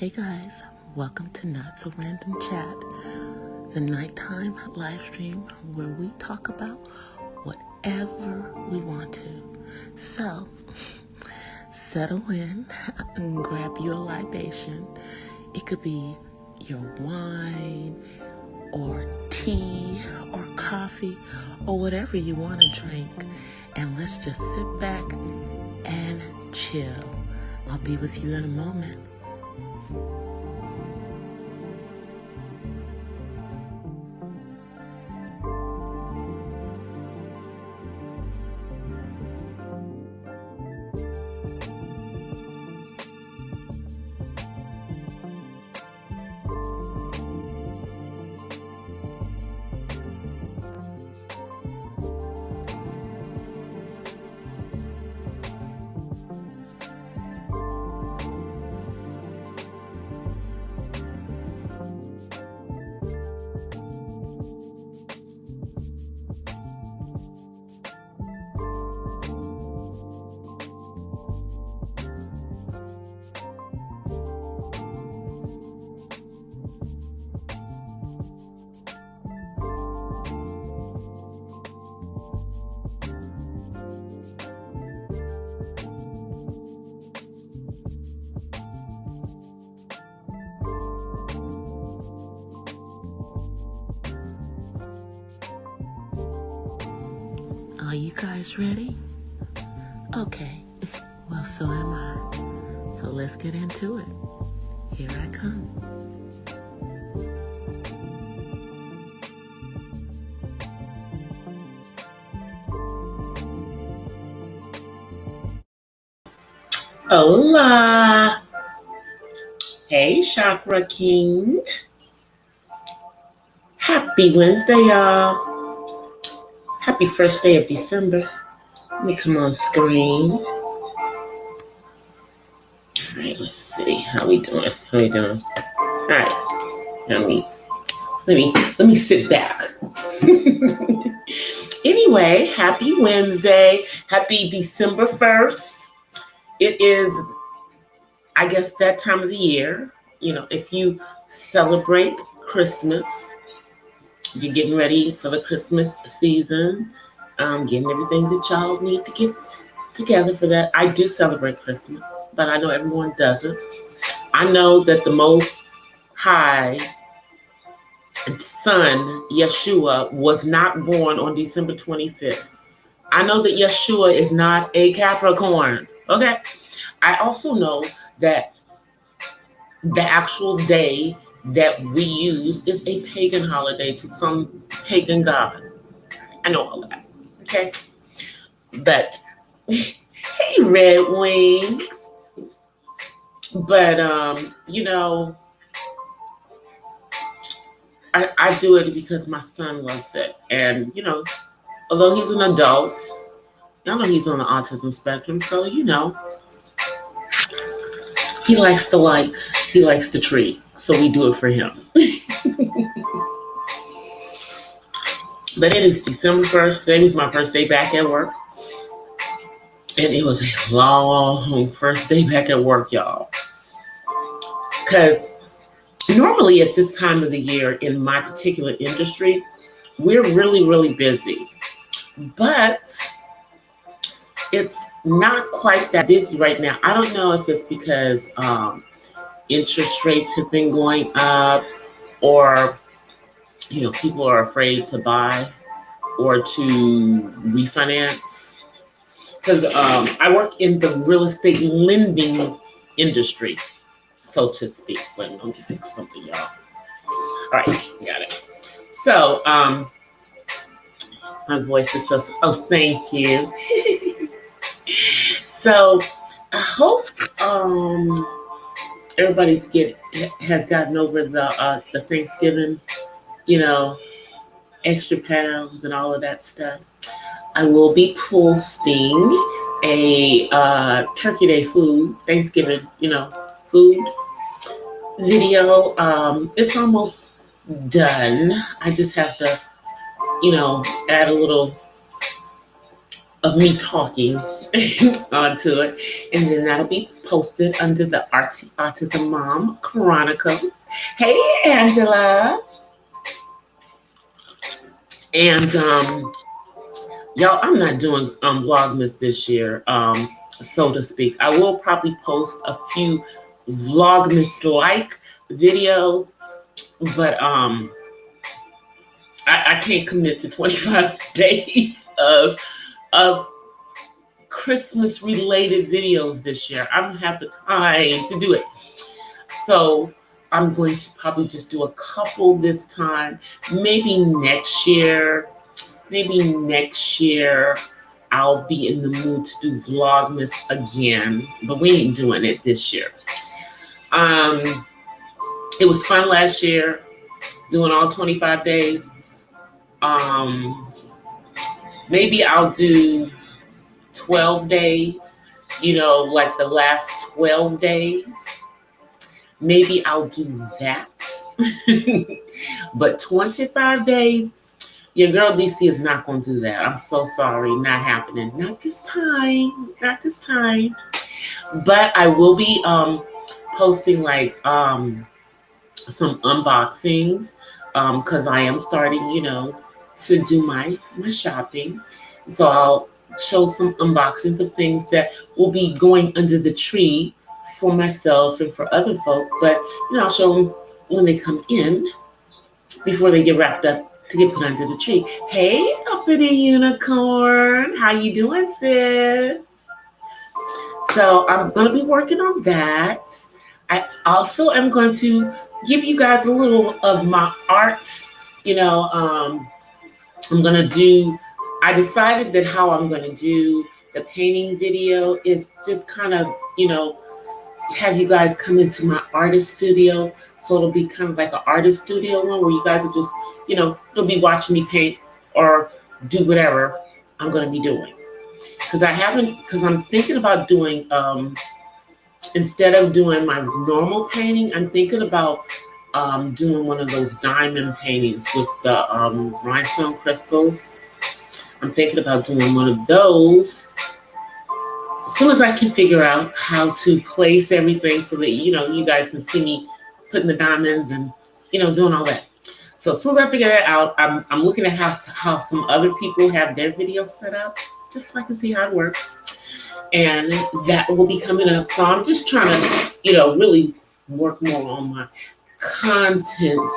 Hey guys, welcome to Not So Random Chat, the nighttime live stream where we talk about whatever we want to. So, settle in and grab you a libation. It could be your wine or tea or coffee or whatever you want to drink. And let's just sit back and chill. I'll be with you in a moment. Are you guys ready? Okay, well, so am I. So let's get into it. Here I come. Hola! Hey, Chakra King. Happy Wednesday, y'all. Happy first day of December. Let me come on screen. All right, let's see. How we doing? All right. Let me sit back. Anyway, happy Wednesday. Happy December 1st. It is, I guess, that time of the year. You know, if you celebrate Christmas, you're getting ready for the Christmas season, getting everything that y'all need to get together for that. I do celebrate Christmas, but I know everyone doesn't. I know that the Most High Son, Yeshua, was not born on December 25th. I know that Yeshua is not a Capricorn, okay? I also know that the actual day that we use is a pagan holiday to some pagan god. I know all that, okay? But, hey, Red Wings. But, you know, I do it because my son loves it. And, you know, although he's an adult, y'all know he's on the autism spectrum, so, you know, he likes the lights, he likes the tree, so we do it for him. But it is December 1st. Today was my first day back at work. And it was a long first day back at work, y'all. Because normally at this time of the year in my particular industry, we're really, really busy. But it's not quite that busy right now. I don't know if it's because interest rates have been going up, or, you know, people are afraid to buy or to refinance. Because I work in the real estate lending industry, so to speak. Wait, let me fix something, y'all. All right, got it. So my voice is so, oh, thank you. So I hope everybody has gotten over the Thanksgiving, you know, extra pounds and all of that stuff. I will be posting a Turkey Day Thanksgiving, you know, food video. It's almost done. I just have to, you know, add a little of me talking onto it, and then that'll be posted under the Artsy Autism Mom Chronicles. Hey, Angela. And y'all, I'm not doing Vlogmas this year, so to speak. I will probably post a few Vlogmas-like videos, but I can't commit to 25 days of Christmas-related videos this year. I don't have the time to do it. So I'm going to probably just do a couple this time. Maybe next year I'll be in the mood to do Vlogmas again, but we ain't doing it this year. It was fun last year doing all 25 days. Maybe I'll do 12 days, like the last 12 days. Maybe I'll do that. But 25 days, your girl DC is not going to do that. I'm so sorry. Not happening. Not this time. But I will be posting like some unboxings because I am starting, to do my shopping. So I'll show some unboxings of things that will be going under the tree for myself and for other folk. But, I'll show them when they come in before they get wrapped up to get put under the tree. Hey, uppity unicorn. How you doing, sis? So I'm going to be working on that. I also am going to give you guys a little of my arts. I decided that how I'm going to do the painting video is just kind of, have you guys come into my artist studio. So it'll be kind of like an artist studio one where you guys will just, you'll be watching me paint or do whatever I'm going to be doing. Because I'm thinking about doing, instead of doing my normal painting, I'm thinking about doing one of those diamond paintings with the rhinestone crystals. I'm thinking about doing one of those as soon as I can figure out how to place everything so that, you guys can see me putting the diamonds and, doing all that. So as soon as I figure that out, I'm looking at how some other people have their videos set up, just so I can see how it works. And that will be coming up. So I'm just trying to, really work more on my content,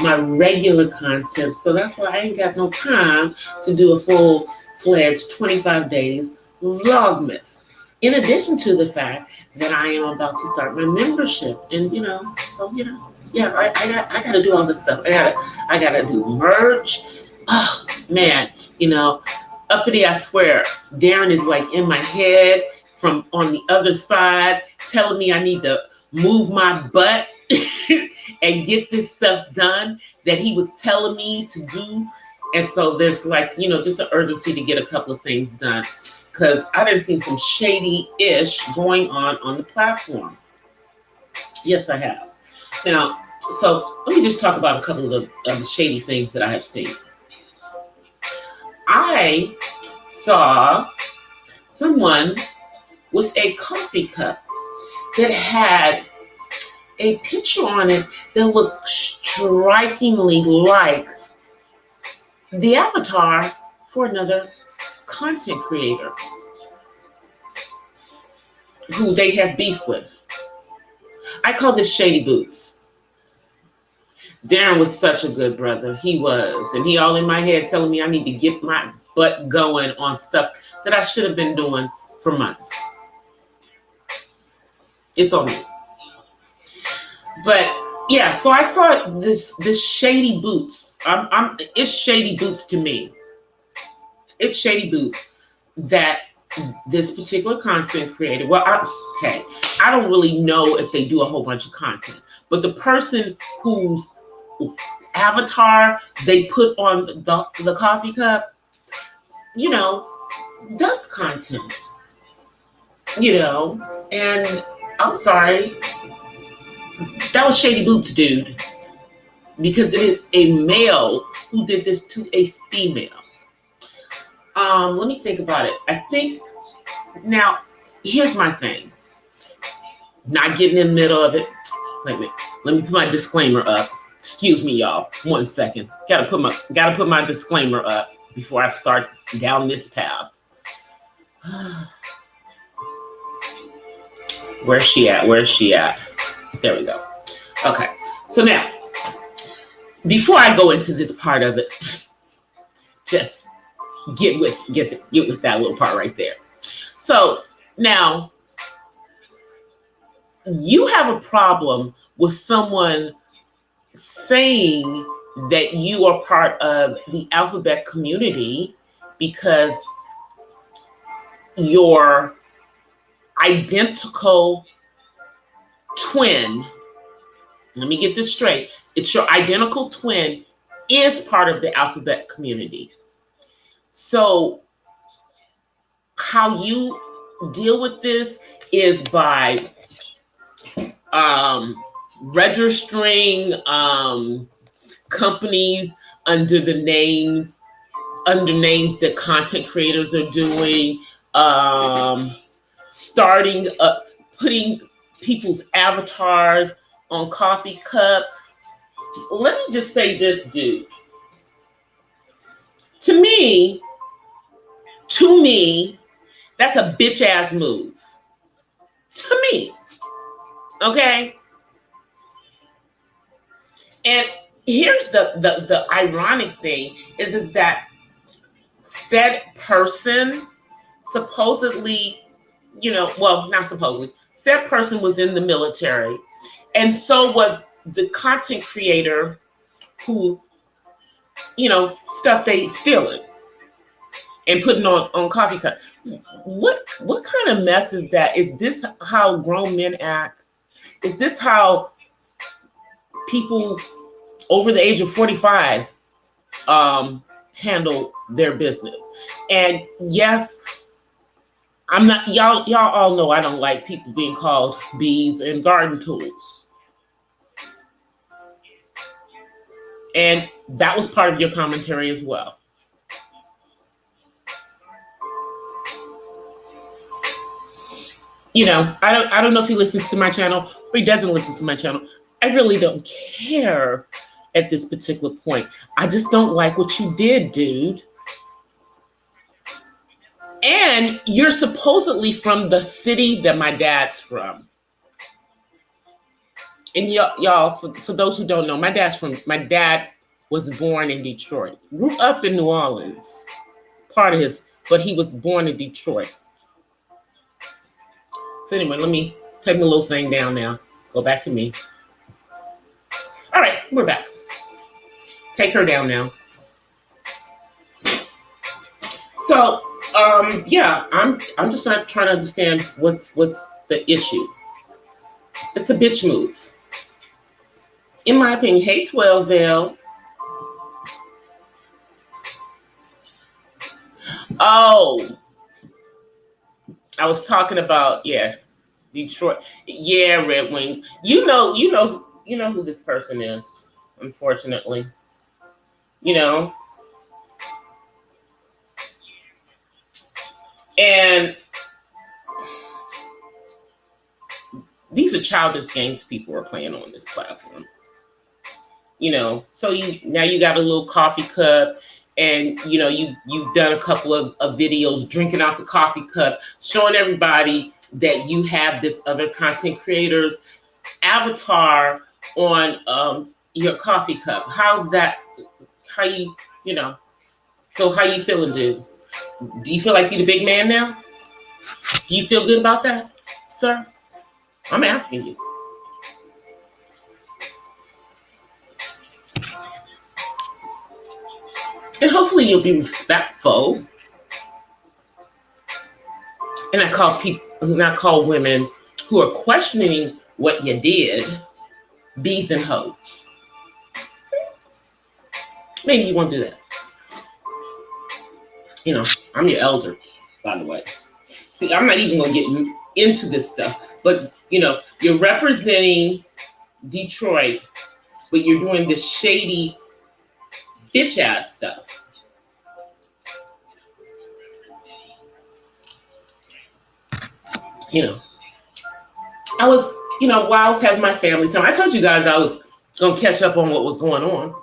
my regular content. So that's why I ain't got no time to do a full-fledged 25 days Vlogmas. In addition to the fact that I am about to start my membership. And, I got to do all this stuff. I got to do merch. Oh, man, uppity, I swear, Darren is like in my head from on the other side telling me I need to move my butt and get this stuff done that he was telling me to do. And so there's like, just an urgency to get a couple of things done because I done seen some shady-ish going on the platform. Yes, I have. Now, so let me just talk about a couple of the shady things that I have seen. I saw someone with a coffee cup that had a picture on it that looked strikingly like the avatar for another content creator who they have beef with. I call this Shady Boots. Darren was such a good brother. He was. And he all in my head telling me I need to get my butt going on stuff that I should have been doing for months. It's on me. But yeah, so I saw this Shady Boots. It's Shady Boots to me. It's Shady Boots that this particular content creator, I don't really know if they do a whole bunch of content, but the person whose avatar they put on the coffee cup, does content, and I'm sorry, that was Shady Boots, dude, because it is a male who did this to a female. Let me think about it. I think, now, here's my thing. Not getting in the middle of it. Wait a minute. Let me put my disclaimer up. Excuse me, y'all. 1 second. Gotta put my disclaimer up before I start down this path. Where's she at? There we go. Okay. So now, before I go into this part of it, just get with that little part right there. So now, you have a problem with someone saying that you are part of the alphabet community because your identical twin, let me get this straight, it's your identical twin is part of the alphabet community. So how you deal with this is by registering companies under names that content creators are doing, starting up, putting people's avatars on coffee cups. Let me just say this, dude. To me, that's a bitch ass move. To me. Okay? And here's the ironic thing is that said person supposedly, not supposedly, said person was in the military, and so was the content creator who, stuff they stealing and putting on coffee cup. What kind of mess is that? Is this how grown men act? Is this how people over the age of 45 handle their business? And yes, I'm not, y'all all know I don't like people being called bees and garden tools. And that was part of your commentary as well. I don't know if he listens to my channel or he doesn't listen to my channel. I really don't care at this particular point. I just don't like what you did, dude. And you're supposedly from the city that my dad's from. And y'all, for those who don't know, my dad was born in Detroit. Grew up in New Orleans. But he was born in Detroit. So anyway, let me take my little thing down now. Go back to me. All right, we're back. Take her down now. So, I'm just not trying to understand what's the issue. It's a bitch move. In my opinion. Hey, 12 Veil. Oh, I was talking about, Detroit. Yeah, Red Wings. You know who this person is, unfortunately. And these are childish games people are playing on this platform. So now you got a little coffee cup, and you've done a couple of videos drinking out the coffee cup, showing everybody that you have this other content creator's avatar on your coffee cup. How's that? How so how you feeling, dude? Do you feel like you're the big man now? Do you feel good about that, sir? I'm asking you. And hopefully you'll be respectful. And I call women who are questioning what you did bees and hoes. Maybe you won't do that. I'm your elder, by the way. See, I'm not even going to get into this stuff. But, you're representing Detroit, but you're doing this shady bitch ass stuff. I was, while I was having my family time, I told you guys I was going to catch up on what was going on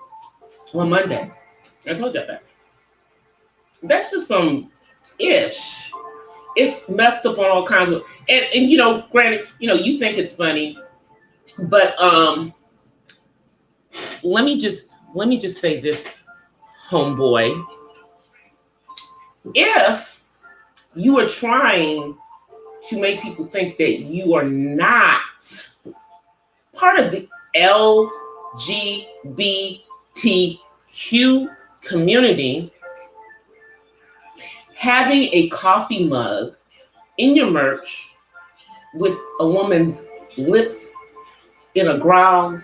Monday. I told you that. That's just some ish. It's messed up on all kinds of, and granted, you think it's funny, but let me just say this, homeboy. If you are trying to make people think that you are not part of the LGBTQ community, having a coffee mug in your merch with a woman's lips in a growl,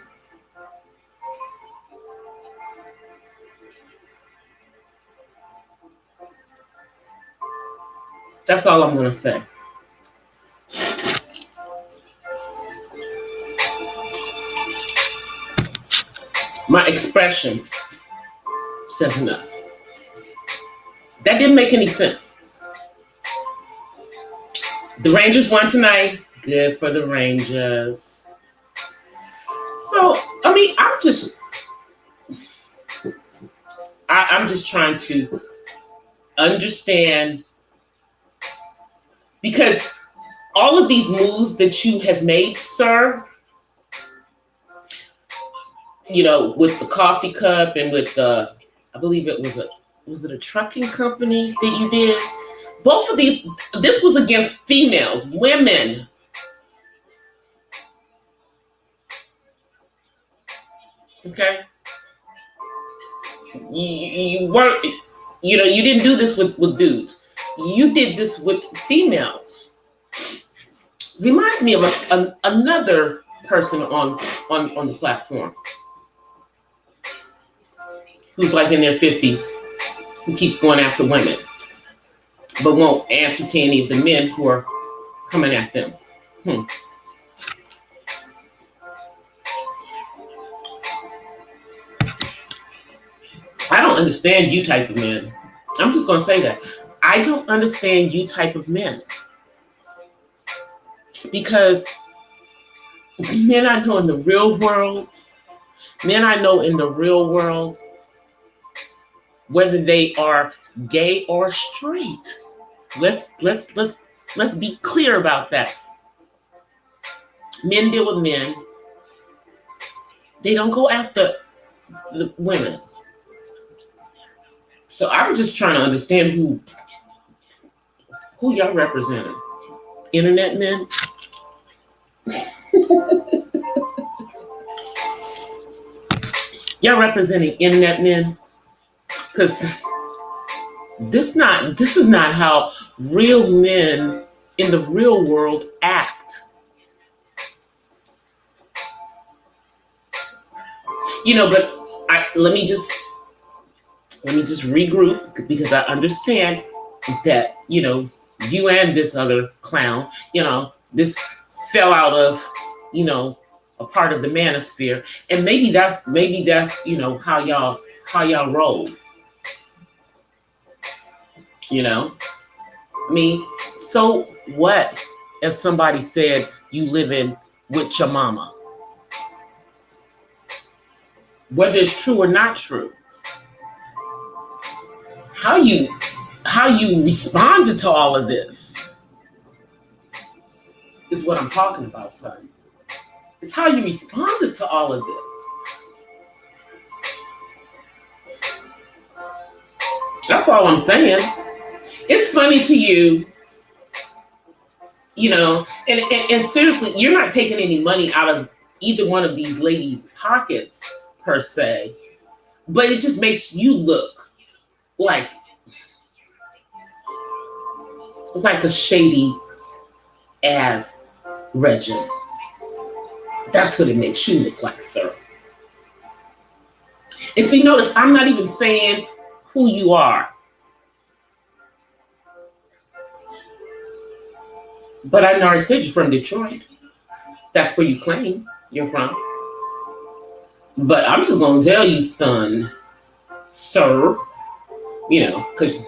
that's all I'm going to say. My expression says enough. That didn't make any sense. The Rangers won tonight. Good for the Rangers. So, I mean, I'm just trying to understand, because all of these moves that you have made, sir, with the coffee cup and with the, I believe it was it a trucking company that you did? Both of these, this was against females, women. Okay? You weren't, you didn't do this with dudes. You did this with females. Reminds me of another person on the platform who's like in their 50s, who keeps going after women, but won't answer to any of the men who are coming at them. I don't understand you type of men. I'm just going to say that. I don't understand you type of men. Because men I know in the real world, whether they are gay or straight, let's be clear about that. Men deal with men. They don't go after the women. So I'm just trying to understand who y'all representing. Internet men? Y'all representing internet men? Because this is not how real men in the real world act. But let me just regroup, because I understand that, you and this other clown, this fell out of, a part of the manosphere. And maybe that's, how y'all roll. I mean, so what if somebody said you living with your mama? Whether it's true or not true. How you responded to all of this is what I'm talking about, son. It's how you responded to all of this. That's all I'm saying. It's funny to you, and seriously, you're not taking any money out of either one of these ladies' pockets per se, but it just makes you look like a shady ass Regin. That's what it makes you look like, sir. And see, notice I'm not even saying who you are. But I already said you're from Detroit. That's where you claim you're from. But I'm just going to tell you, son, sir, because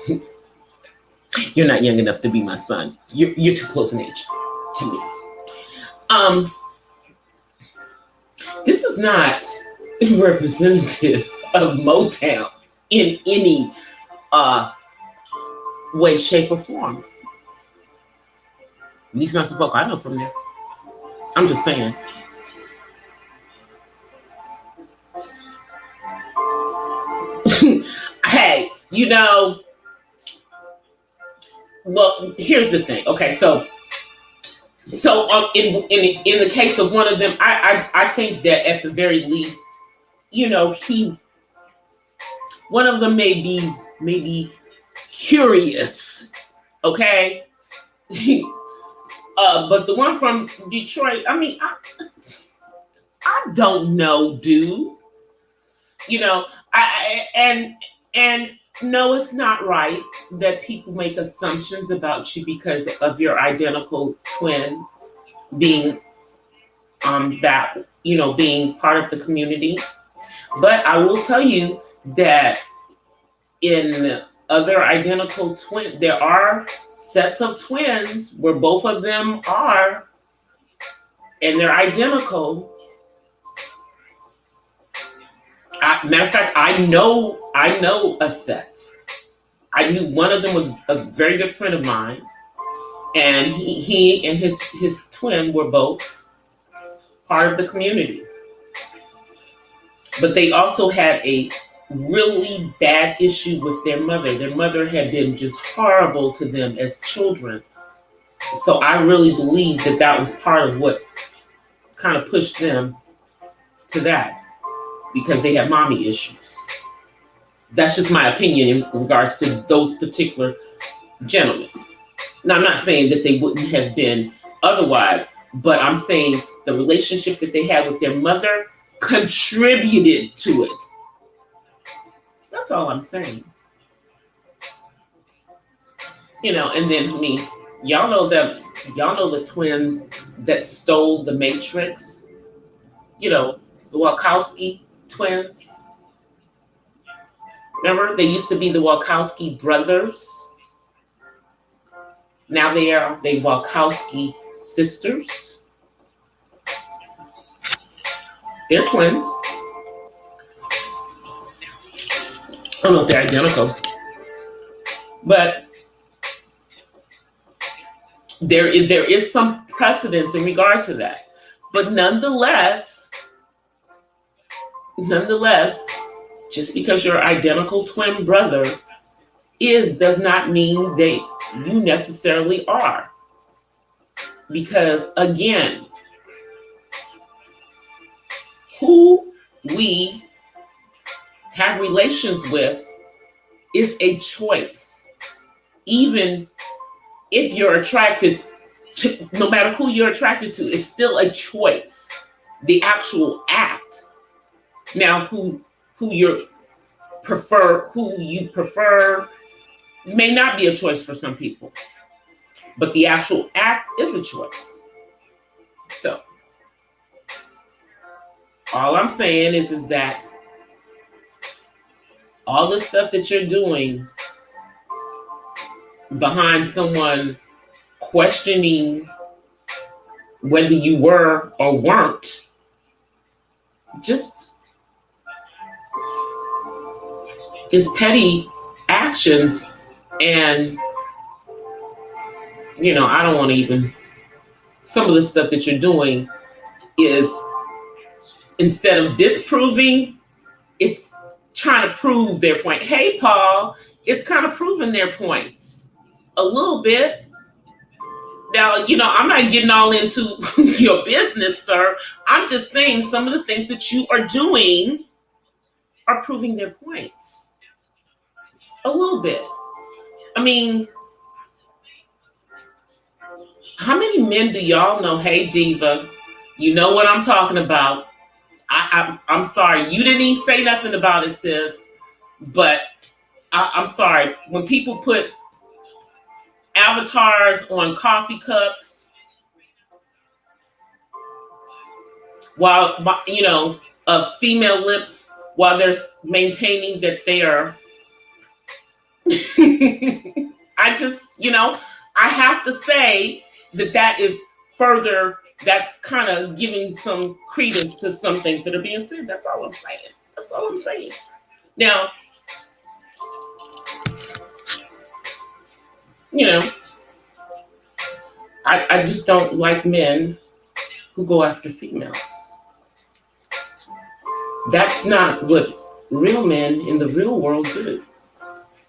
you're not young enough to be my son. You're too close in age to me. This is not representative of Motown in any way, shape, or form. At least not the folk I know from there. I'm just saying. Hey, well, here's the thing. Okay, so in the case of one of them, I think that at the very least, one of them may be curious. Okay. But the one from Detroit, I mean, I don't know, dude. And no, it's not right that people make assumptions about you because of your identical twin being being part of the community. But I will tell you that in other identical twins, there are sets of twins where both of them are, and they're identical. Matter of fact, I know a set. I knew one of them was a very good friend of mine, and he and his twin were both part of the community. But they also had a really bad issue with their mother. Their mother had been just horrible to them as children. So I really believe that was part of what kind of pushed them to that, because they have mommy issues. That's just my opinion in regards to those particular gentlemen. Now, I'm not saying that they wouldn't have been otherwise, but I'm saying the relationship that they had with their mother contributed to it. That's all I'm saying. And then, I mean, y'all know the twins that stole the Matrix, the Wachowski twins. Remember, they used to be the Wachowski brothers. Now they are the Wachowski sisters. They're twins. I don't know if they're identical, but there is some precedence in regards to that. But nonetheless, just because your identical twin brother does not mean that you necessarily are. Because again, who we have relations with is a choice. Even if you're attracted to, no matter who you're attracted to, it's still a choice. The actual act. Now, who you prefer may not be a choice for some people, but the actual act is a choice. So, all I'm saying is that all the stuff that you're doing behind someone questioning whether you were or weren't, just is petty actions. And I don't want to even, some of the stuff that you're doing is, instead of disproving, it's trying to prove their point. Hey, Paul, it's kind of proving their points a little bit. Now, I'm not getting all into your business, sir. I'm just saying some of the things that you are doing are proving their points. A little bit. I mean, how many men do y'all know? Hey, Diva, you know what I'm talking about. I'm sorry. You didn't even say nothing about it, sis. But I'm sorry. When people put avatars on coffee cups, while, of female lips, while they're maintaining that they are, I just, I have to say that is further that's kind of giving some credence to some things that are being said. That's all I'm saying. That's all I'm saying. Now, you know, I just don't like men who go after females. That's not what real men in the real world do.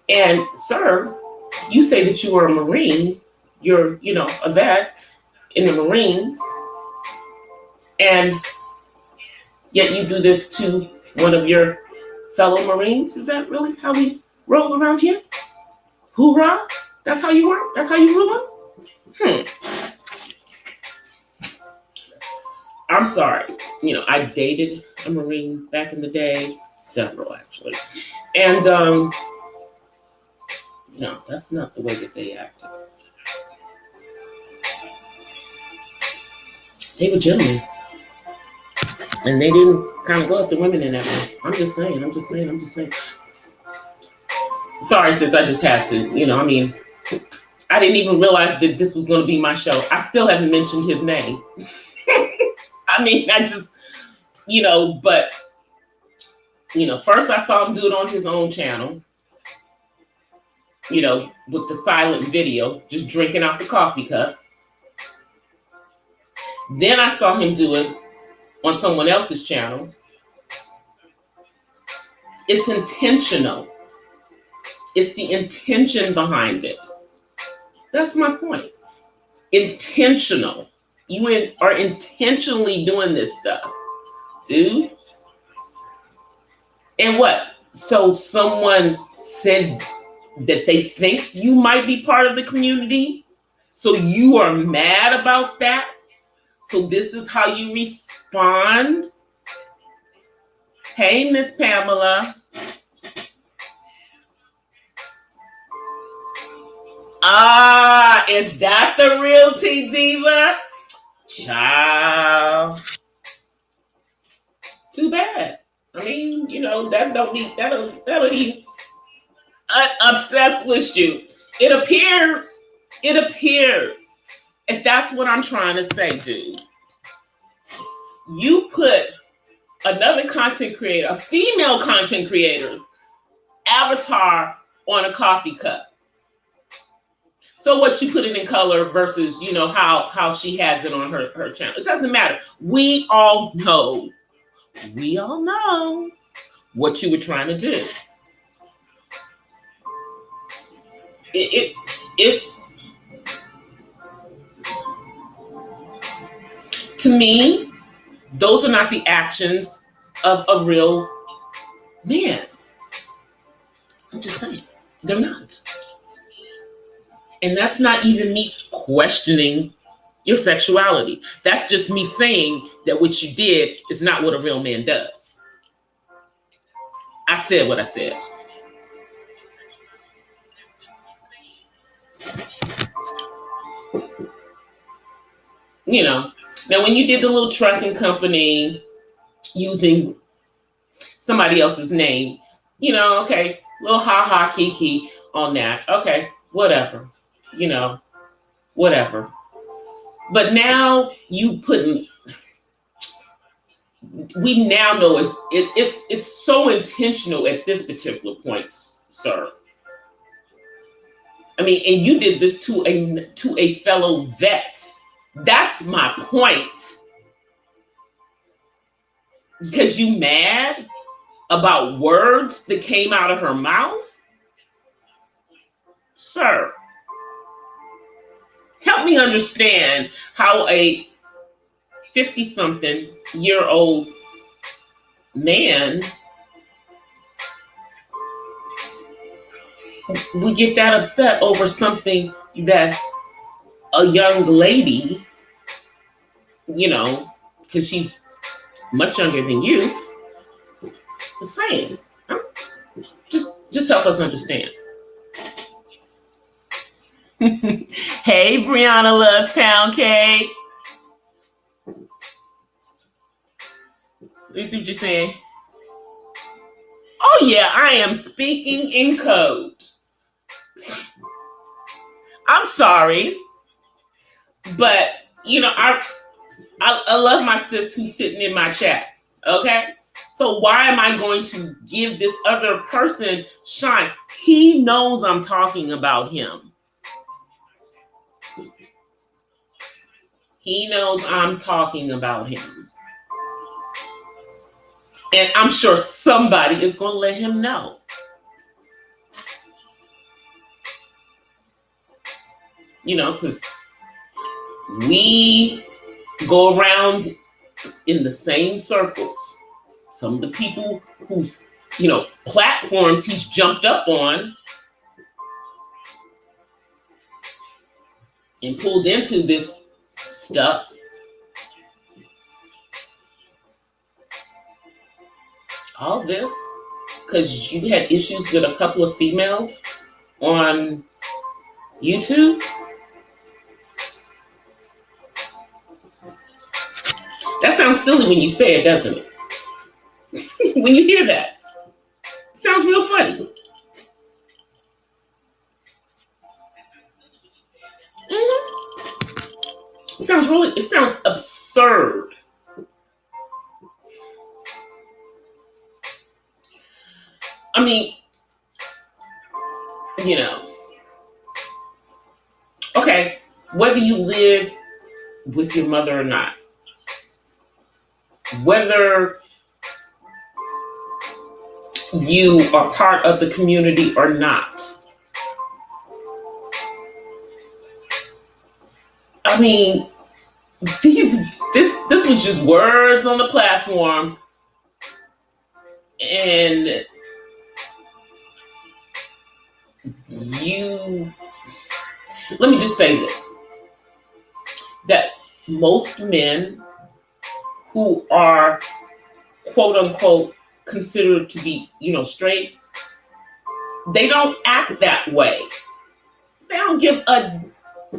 And, sir, you say that you are a Marine, you're, a vet in the Marines, and yet you do this to one of your fellow Marines? Is that really how we roll around here? Hoorah? That's how you work? That's how you rule? I'm sorry. I dated a Marine back in the day, several actually. And no, that's not the way that they acted. They were gentlemen. And they didn't kind of go after women in that way. I'm just saying. Sorry, sis, I just had to. I didn't even realize that this was going to be my show. I still haven't mentioned his name. I just, but, first I saw him do it on his own channel, with the silent video, just drinking out the coffee cup. Then I saw him do it on someone else's channel. It's intentional. It's the intention behind it. That's my point. Intentional. You are intentionally doing this stuff, dude. And what? So someone said that they think you might be part of the community? So you are mad about that? So this is how you respond? Hey, Miss Pamela. Is that the real T Diva? Child. Too bad. That'll be obsessed with you. It appears. And that's what I'm trying to say, dude. You put another content creator, a female content creator's avatar on a coffee cup. So what, you put it in color versus, how she has it on her channel. It doesn't matter. We all know what you were trying to do. It's to me, those are not the actions of a real man. I'm just saying, they're not. And that's not even me questioning your sexuality. That's just me saying that what you did is not what a real man does. I said what I said. Now when you did the little trucking company using somebody else's name, okay, little ha-ha kiki on that. Okay, whatever. Whatever. But now we now know it's so intentional at this particular point, sir. And you did this to a fellow vet. That's my point. Because you mad about words that came out of her mouth? Sir, help me understand how a 50-something-year-old man would get that upset over something that a young lady, because she's much younger than you, is saying. Just help us understand. Hey, Brianna loves pound cake. Let me see what you're saying. Oh, yeah, I am speaking in code. I'm sorry, but, I love my sis who's sitting in my chat. Okay? So why am I going to give this other person shine? He knows I'm talking about him. He knows I'm talking about him. And I'm sure somebody is going to let him know. You know, because we go around in the same circles. Some of the people whose, platforms he's jumped up on and pulled into this stuff. All this because you had issues with a couple of females on YouTube. That sounds silly when you say it, doesn't it? When you hear that, it sounds real funny. Mm-hmm. It sounds absurd. I mean, okay, whether you live with your mother or not, whether you are part of the community or not, I mean, this was just words on the platform, and let me just say this, that most men who are quote unquote considered to be, straight, they don't act that way. They don't give a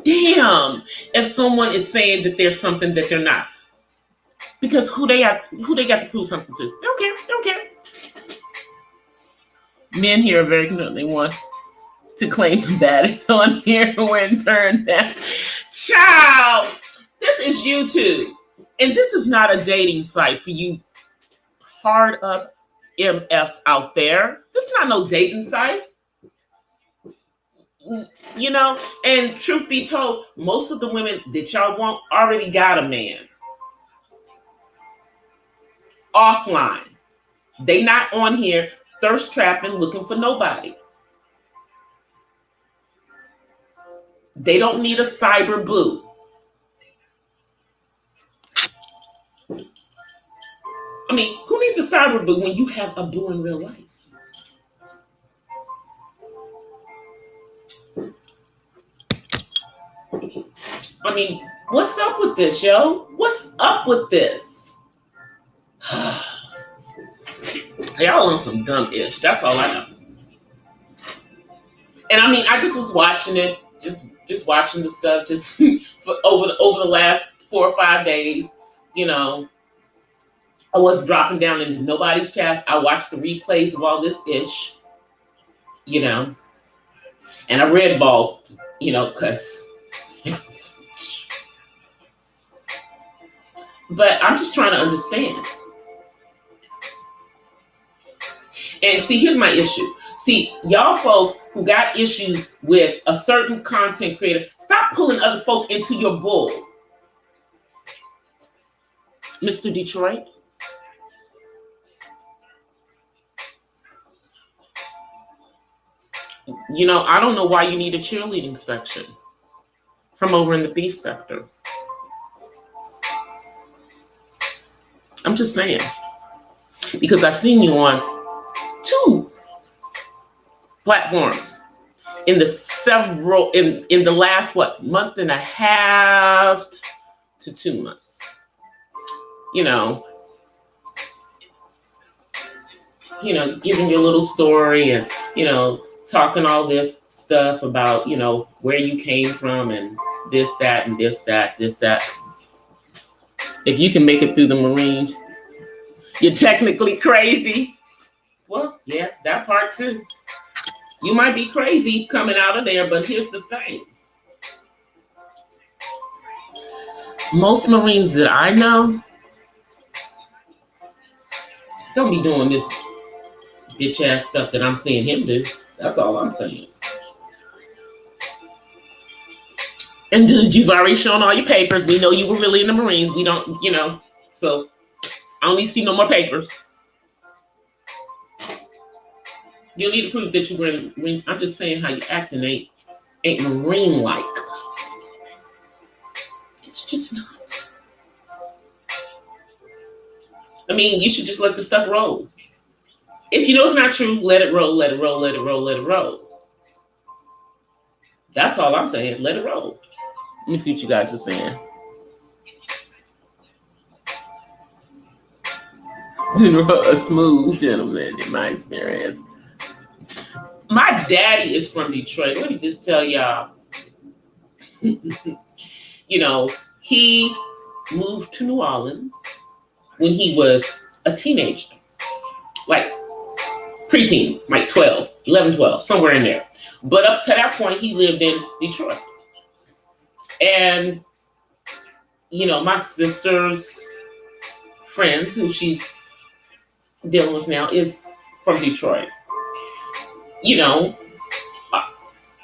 damn if someone is saying that there's something that they're not. Because who they got to prove something to? They don't care. Men here are very content. They want to claim the bad on here when turned down. Child, this is YouTube. And this is not a dating site for you hard up MFs out there. This is not no dating site. And truth be told, most of the women that y'all want already got a man. Offline. They not on here thirst trapping, looking for nobody. They don't need a cyber boo. I mean, who needs a cyber boo when you have a boo in real life? I mean, what's up with this, yo? What's up with this? Y'all on some dumb ish. That's all I know. And I mean, I just was watching it, just watching the stuff, just for over the last 4 or 5 days. I wasn't dropping down into nobody's chest. I watched the replays of all this ish, and I read ball, because. But I'm just trying to understand. And see, here's my issue. See, y'all folks who got issues with a certain content creator, stop pulling other folk into your bull. Mr. Detroit. I don't know why you need a cheerleading section from over in the beef sector. I'm just saying. Because I've seen you on 2 platforms in the last month and a half to 2 months. Giving your little story and, talking all this stuff about, where you came from and this, that, and this, that. If you can make it through the Marines, you're technically crazy. Well, yeah, that part too. You might be crazy coming out of there, but here's the thing. Most Marines that I know don't be doing this bitch ass stuff that I'm seeing him do. That's all I'm saying. And dude, you've already shown all your papers. We know you were really in the Marines. We don't, so I don't need to see no more papers. You don't need to prove that you were in the Marine. I'm just saying how you acting ain't Marine-like. It's just not. I mean, you should just let the stuff roll. If you know it's not true, let it roll, let it roll, let it roll, let it roll. That's all I'm saying. Let it roll. Let me see what you guys are saying. A smooth gentleman, in my experience. My daddy is from Detroit. Let me just tell y'all. He moved to New Orleans when he was a teenager. Like preteen, like 11, 12, somewhere in there. But up to that point, he lived in Detroit. And, my sister's friend, who she's dealing with now, is from Detroit.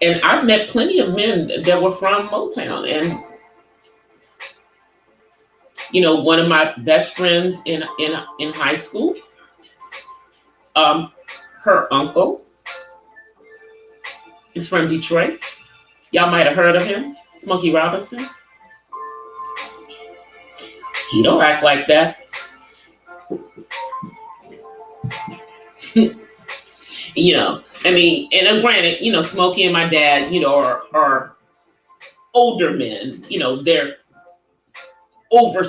And I've met plenty of men that were from Motown. And, one of my best friends in high school, her uncle is from Detroit. Y'all might have heard of him, Smokey Robinson. He don't act like that. And granted, Smokey and my dad, are older men. They're over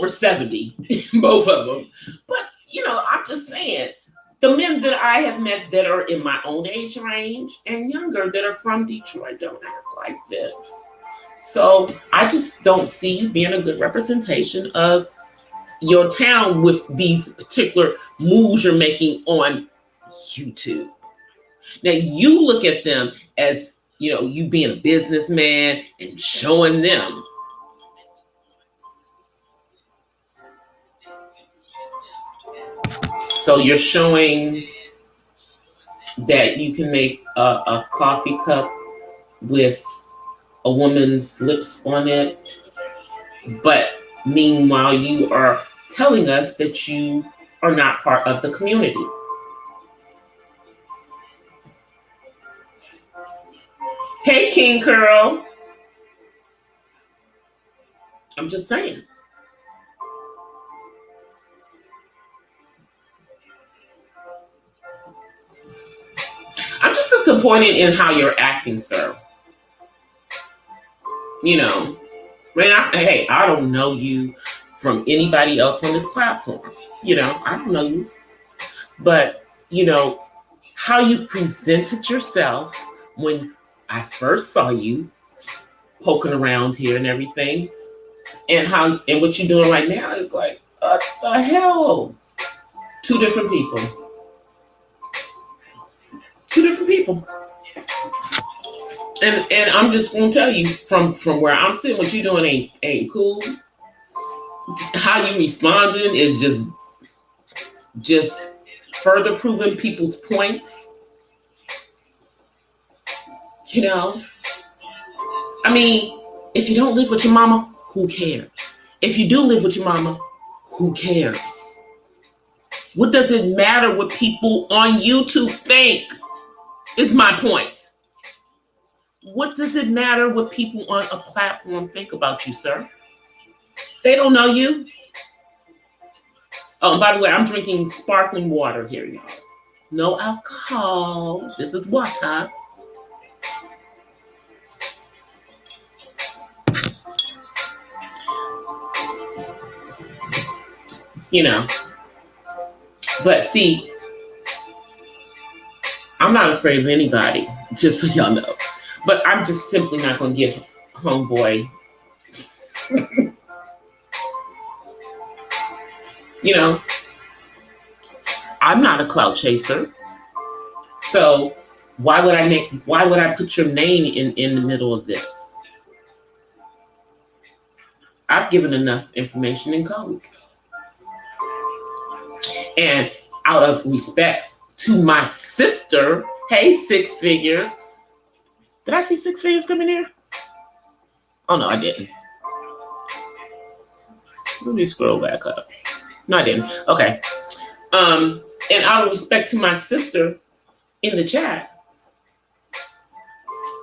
70, both of them. But, I'm just saying, the men that I have met that are in my own age range and younger that are from Detroit don't act like this. So I just don't see you being a good representation of your town with these particular moves you're making on YouTube. Now you look at them as, you being a businessman and showing them. So you're showing that you can make a coffee cup with a woman's lips on it, but meanwhile you are telling us that you are not part of the community. Hey, King Curl. I'm just saying. I'm just disappointed in how you're acting, sir. I don't know you from anybody else on this platform. I don't know you. But, how you presented yourself when I first saw you poking around here and everything, and what you're doing right now is like, what the hell? Two different people. And I'm just gonna tell you from where I'm sitting, what you're doing ain't cool. How you responding is just further proving people's points. If you don't live with your mama, who cares? If you do live with your mama, who cares? What does it matter what people on YouTube think? Is my point. What does it matter what people on a platform think about you, sir? They don't know you. Oh, and by the way, I'm drinking sparkling water here, y'all. No alcohol. This is water. But see, I'm not afraid of anybody, just so y'all know. But I'm just simply not going to give homeboy, I'm not a clout chaser. So why would I put your name in the middle of this? I've given enough information in code. And out of respect to my sister, hey, Six Figure. Did I see Six Figures come in here? Oh, no, I didn't. Let me scroll back up. No, I didn't. Okay. And out of respect to my sister in the chat,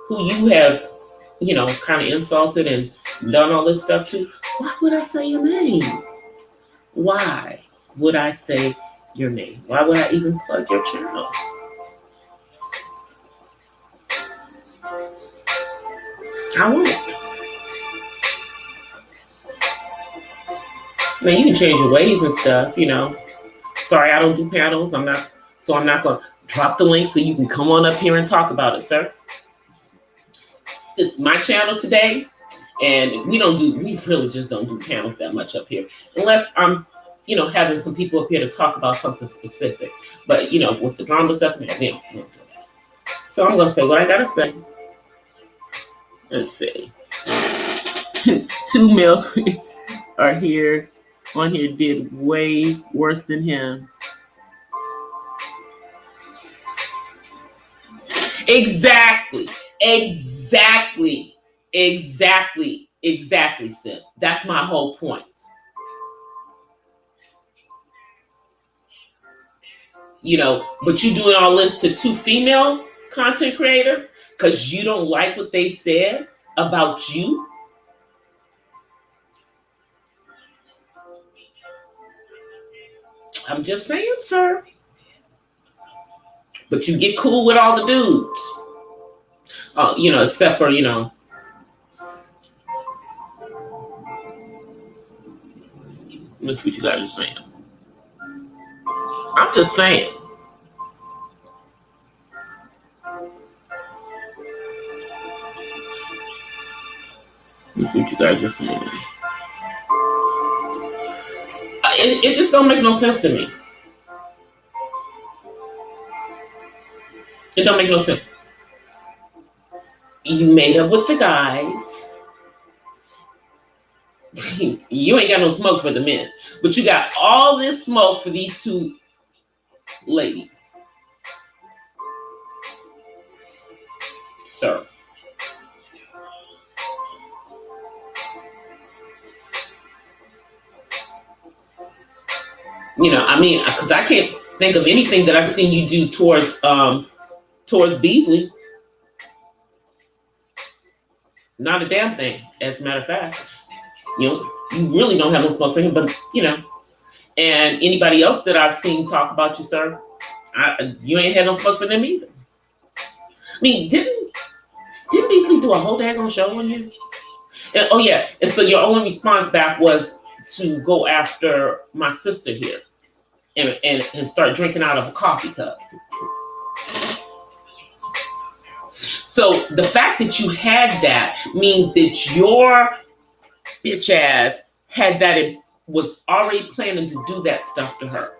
who you have, kind of insulted and done all this stuff to, why would I say your name? Why would I say your name? Why would I even plug your channel? I won't. Now you can change your ways and stuff, Sorry, I don't do panels. I'm not going to drop the link so you can come on up here and talk about it, sir. This is my channel today, and we really just don't do panels that much up here, unless I'm, having some people up here to talk about something specific. But, with the drama stuff, we don't do that. So I'm going to say what I got to say. Let's see. 2 mil are here. On here did way worse than him. Exactly, sis. That's my whole point. But you doing all this to 2 female content creators because you don't like what they said about you? I'm just saying, sir. But you get cool with all the dudes. Except for, Let's see what you guys are saying. I'm just saying. Let's see what you guys are saying. It just don't make no sense to me. It don't make no sense. You made up with the guys. You ain't got no smoke for the men, but you got all this smoke for these 2 ladies. Sir. Because I can't think of anything that I've seen you do towards Beasley. Not a damn thing, as a matter of fact. You really don't have no smoke for him, but, and anybody else that I've seen talk about you, sir, you ain't had no smoke for them either. Didn't Beasley do a whole daggone show on you? And, oh, yeah, and so your only response back was to go after my sister here and start drinking out of a coffee cup. So the fact that you had that means that your bitch ass had that, it was already planning to do that stuff to her.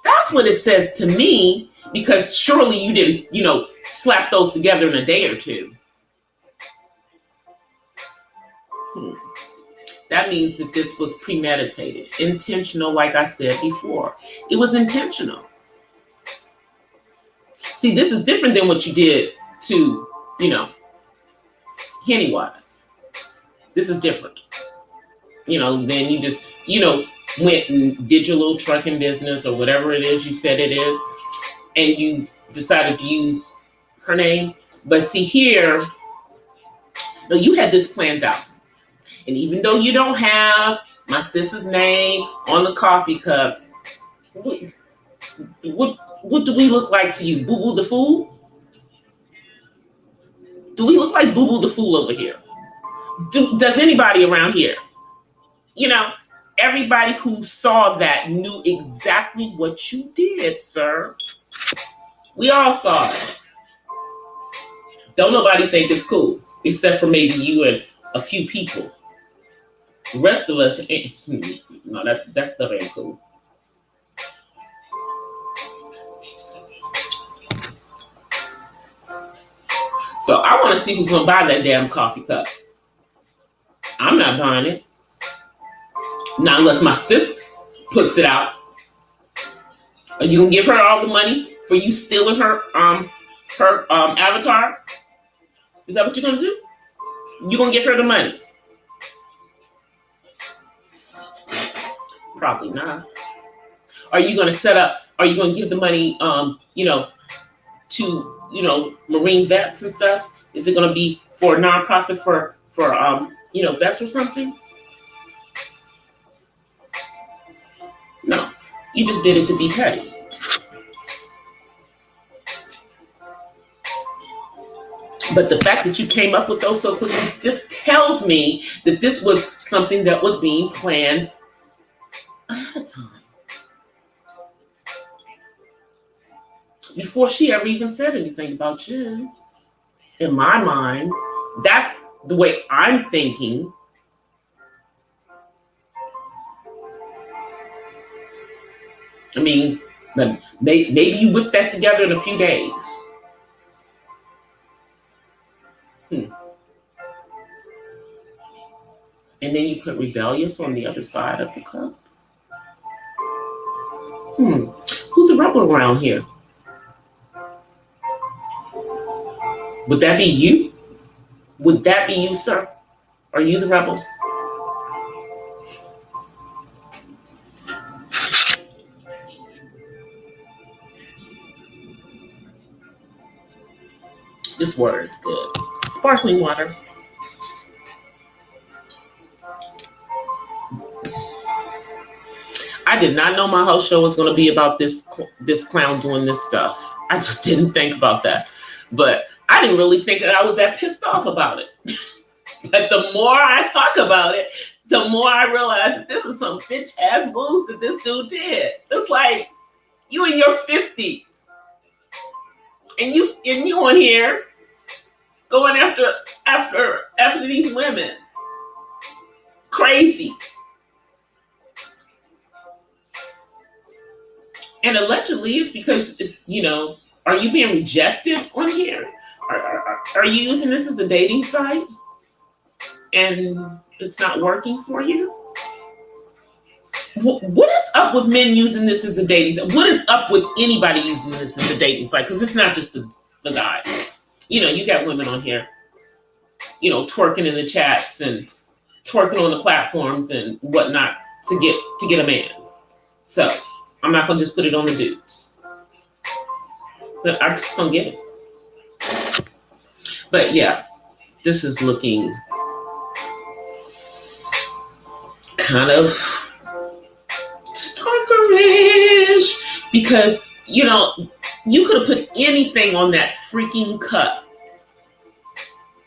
That's what it says to me, because surely you didn't, slap those together in a day or 2. That means that this was premeditated, intentional, like I said before. It was intentional. See, this is different than what you did to, Hennywise. This is different. Then you just, went and did your little trucking business or whatever it is you said it is, and you decided to use her name. But see here, no, you had this planned out. And even though you don't have my sister's name on the coffee cups, what do we look like to you? Boo Boo the Fool? Do we look like Boo Boo the Fool over here? Does anybody around here? Everybody who saw that knew exactly what you did, sir. We all saw it. Don't nobody think it's cool, except for maybe you and a few people. The rest of us, no, that stuff ain't cool. So I want to see who's going to buy that damn coffee cup. I'm not buying it. Not unless my sis puts it out. Are you gonna give her all the money for you stealing her avatar? Is that what you're gonna do? You gonna give her the money? Probably not. Are you gonna set up? Are you gonna give the money, to Marine vets and stuff? Is it gonna be for a nonprofit for vets or something? No, you just did it to be petty. But the fact that you came up with those so quickly just tells me that this was something that was being planned ahead of time. Before she ever even said anything about you. In my mind, that's the way I'm thinking. I mean, maybe you whipped that together in a few days. And then you put rebellious on the other side of the cup. Who's a rebel around here? Would that be you? Would that be you, sir? Are you the rebel? This water is good. Sparkling water. I did not know my host show was going to be about this clown doing this stuff. I just didn't think about that. But I didn't really think that I was that pissed off about it. But the more I talk about it, the more I realize that this is some bitch ass moves that this dude did. It's like you in your 50s. And you on here going after these women. Crazy. And allegedly it's because, are you being rejected on here? Are you using this as a dating site? And it's not working for you? What is up with men using this as a dating site? What is up with anybody using this as a dating site? Because it's not just the guys. You got women on here, twerking in the chats and twerking on the platforms and whatnot to get a man. So I'm not gonna just put it on the dudes. But I just don't get it. But yeah, this is looking kind of stalkerish because you could have put anything on that freaking cup.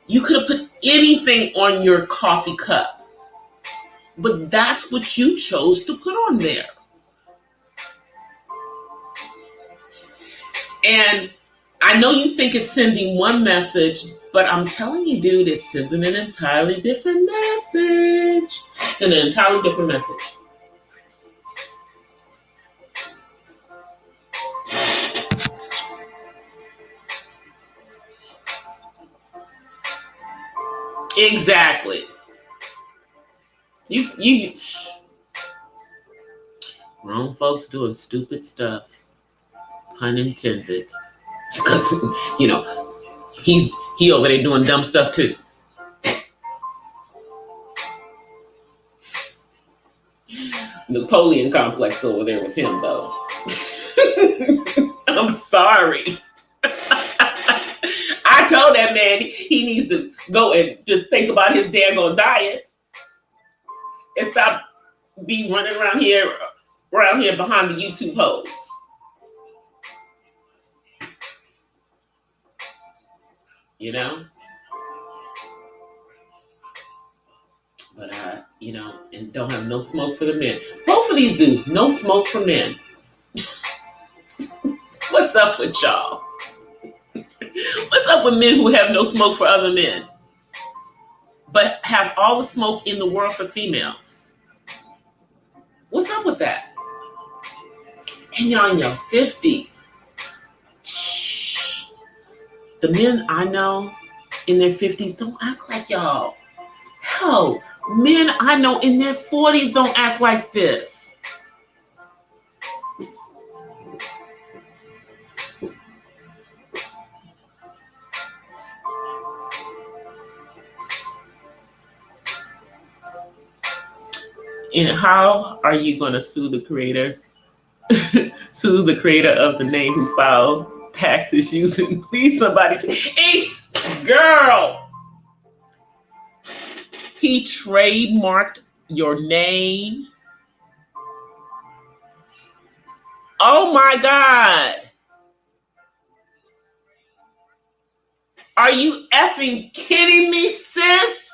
You could have put anything on your coffee cup, but that's what you chose to put on there. And I know you think it's sending one message, but I'm telling you, dude, it's sending an entirely different message. It's an entirely different message. Exactly. You grown folks doing stupid stuff. Pun intended. Because, he over there doing dumb stuff too. Napoleon complex over there with him, though. I'm sorry. I told that man he needs to go and just think about his daggone diet and stop be running around here behind the YouTube hoes. But and don't have no smoke for the men. Both of these dudes, no smoke for men. What's up with y'all? What's up with men who have no smoke for other men, but have all the smoke in the world for females? What's up with that? And y'all in your 50s. Shh. The men I know in their 50s don't act like y'all. Hell, Men I know in their 40s don't act like this. And how are you going to sue the creator? Sue the creator of the name who filed taxes using, please somebody. Hey, girl, he trademarked your name. Oh my God. Are you effing kidding me, sis?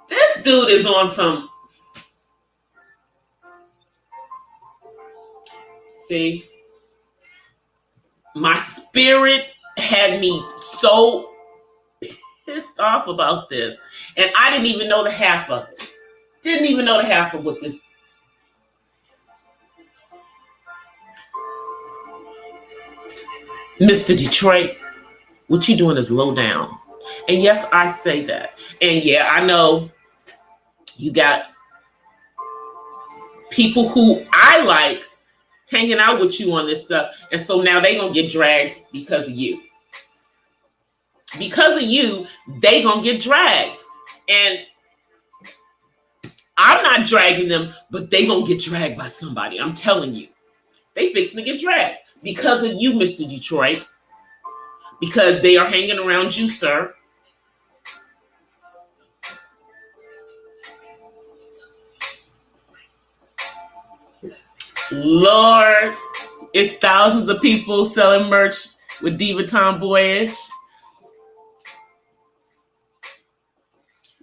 This dude is on some. See, my spirit had me so pissed off about this. And I didn't even know the half of it. Didn't even know the half of what this. Mr. Detroit, what you doing is low down. And yes, I say that. And yeah, I know you got people who I like hanging out with you on this stuff. And so now they going to get dragged because of you. Because of you, they going to get dragged. And I'm not dragging them, but they going to get dragged by somebody. I'm telling you. They fixing to get dragged. Because of you, Mr. Detroit. Because they are hanging around you, sir. Lord, it's thousands of people selling merch with Diva Tomboyish.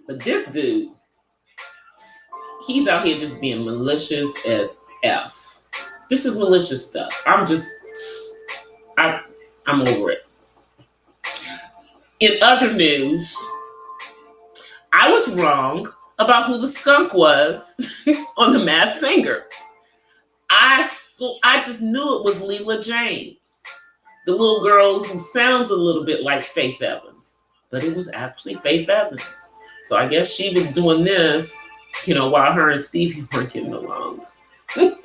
But this dude, he's out here just being malicious as F. This is malicious stuff. I'm over it. In other news, I was wrong about who the skunk was on The Masked Singer. I just knew it was Leela James, the little girl who sounds a little bit like Faith Evans, but it was actually Faith Evans. So I guess she was doing this, while her and Stevie weren't getting along. I'm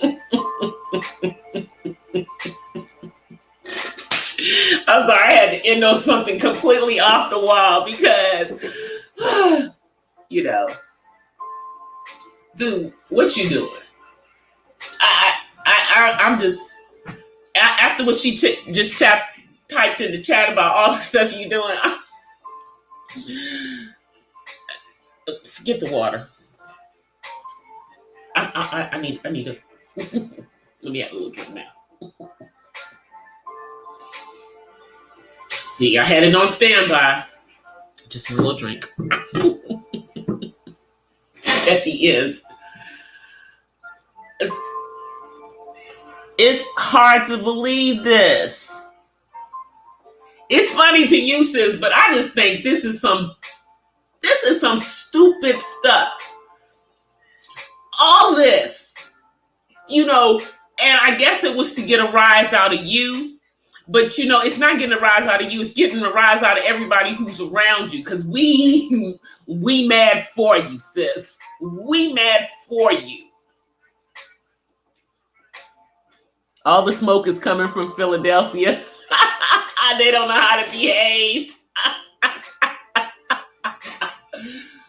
sorry, I had to end on something completely off the wall because, dude, what you doing? I'm just, after what she just typed in the chat about all the stuff you doing, forget the water. I need a, let me have a little drink now. See, I had it on standby. Just a little drink. At the end. It's hard to believe this. It's funny to you, sis, but I just think this is some stupid stuff. All this, and I guess it was to get a rise out of you, but it's not getting a rise out of you, it's getting a rise out of everybody who's around you, because we mad for you, sis. We mad for you. All the smoke is coming from Philadelphia. They don't know how to behave.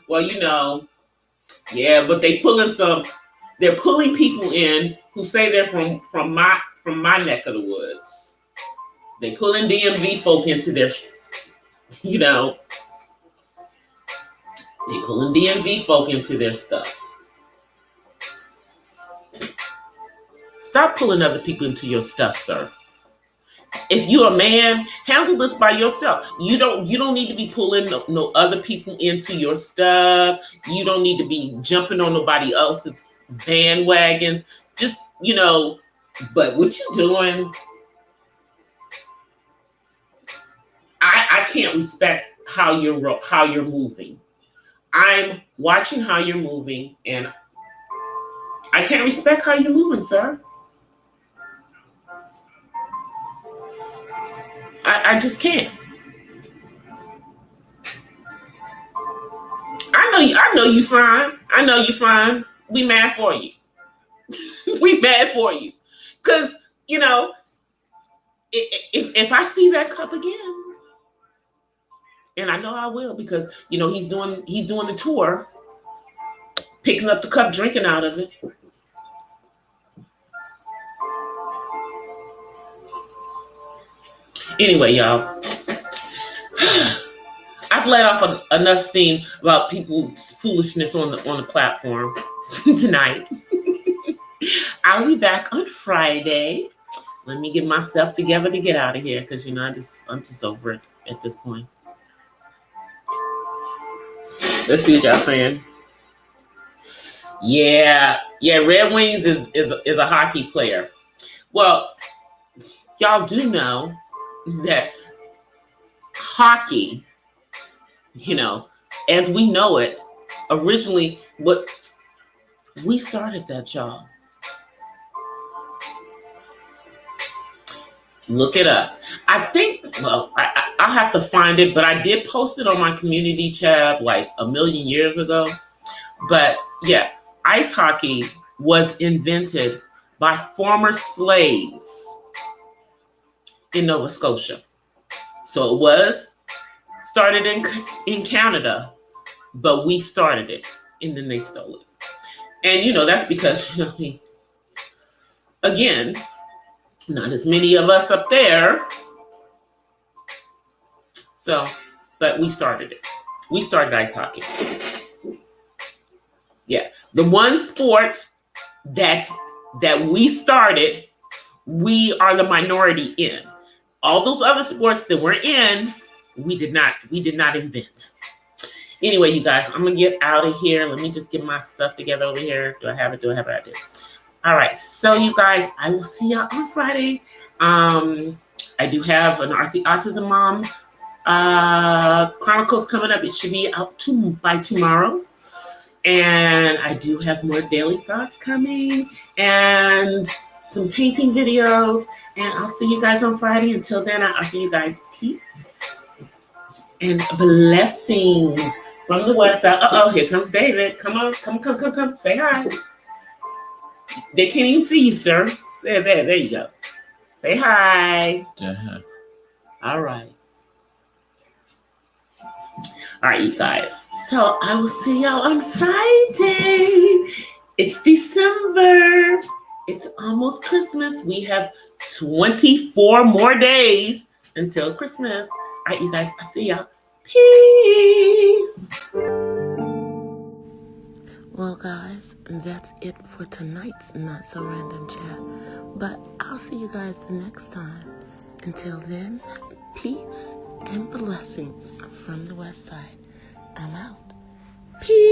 Well, yeah, but they're pulling people in who say they're from my neck of the woods. They pulling DMV folk into their, they pulling DMV folk into their stuff. Stop pulling other people into your stuff, sir. If you're a man, handle this by yourself. You don't need to be pulling no other people into your stuff. You don't need to be jumping on nobody else's bandwagons. Just, but what you doing, I can't respect how you're moving. I'm watching how you're moving, and I can't respect how you're moving, sir. I just can't. I I know you fine. I know you fine. We mad for you. We mad for you. Because, you know, if I see that cup again, and I know I will, because, you know, he's doing the tour, picking up the cup, drinking out of it. Anyway, y'all, I've let off enough steam about people's foolishness on the platform tonight. I'll be back on Friday. Let me get myself together to get out of here, because, you know, I'm just over it at this point. Let's see what y'all saying. Yeah, Red Wings is a hockey player. Well, y'all do know that hockey, you know, as we know it, originally, what we started that, y'all. Look it up. I think, well, I'll have to find it, but I did post it on my community tab like a million years ago. But yeah, ice hockey was invented by former slaves in Nova Scotia. So it was started in Canada, but we started it, and then they stole it. And, you know, that's because, you know, again, not as many of us up there. So, but we started it. We started ice hockey. Yeah. The one sport that we started, we are the minority in. All those other sports that we're in, we did not invent. Anyway, you guys, I'm gonna get out of here. Let me just get my stuff together over here. Do I have it? I do. All right. So you guys, I will see y'all on Friday. I do have an RC Autism Mom Chronicles coming up. It should be out by tomorrow. And I do have more daily thoughts coming and some painting videos. And I'll see you guys on Friday. Until then, I offer you guys peace and blessings from the West Side. Uh-oh, here comes David. Come on. Come. Say hi. They can't even see you, sir. There you go. Say hi. Uh-huh. All right. All right, you guys. So I will see y'all on Friday. It's December. It's almost Christmas. We have 24 more days until Christmas. All right, you guys. I'll see y'all. Peace. Well, guys, that's it for tonight's Not So Random Chat. But I'll see you guys the next time. Until then, peace and blessings from the West Side. I'm out. Peace.